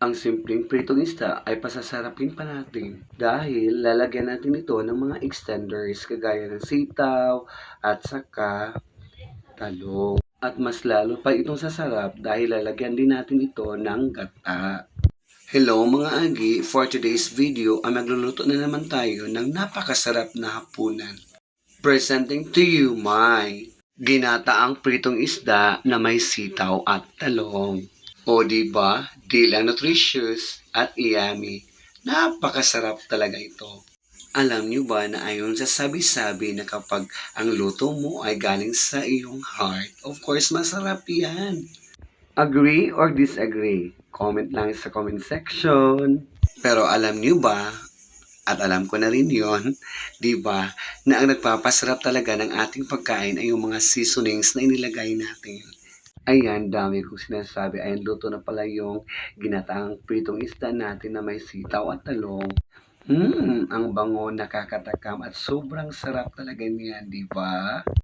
Ang simpleng pritong isda ay pasasarapin pa natin dahil lalagyan natin ito ng mga extenders kagaya ng sitaw at saka talong. At mas lalo pa itong sasarap dahil lalagyan din natin ito ng gata. Hello mga agi, for today's video ay magluluto na naman tayo ng napakasarap na hapunan. Presenting to you my ginataang pritong isda na may sitaw at talong. O diba, di lang nutritious at yummy. Napakasarap talaga ito. Alam niyo ba na ayon sa sabi-sabi na kapag ang luto mo ay galing sa iyong heart, of course masarap yan. Agree or disagree? Comment lang sa comment section. Pero alam niyo ba, at alam ko na rin yon, di ba, na ang nagpapasarap talaga ng ating pagkain ay yung mga seasonings na inilagay natin. Ayan, dami kong sinasabi. Ayan, luto na pala yung ginataang pritong isda natin na may sitaw at talong. Ang bango, nakakatakam at sobrang sarap talaga niyan, di ba?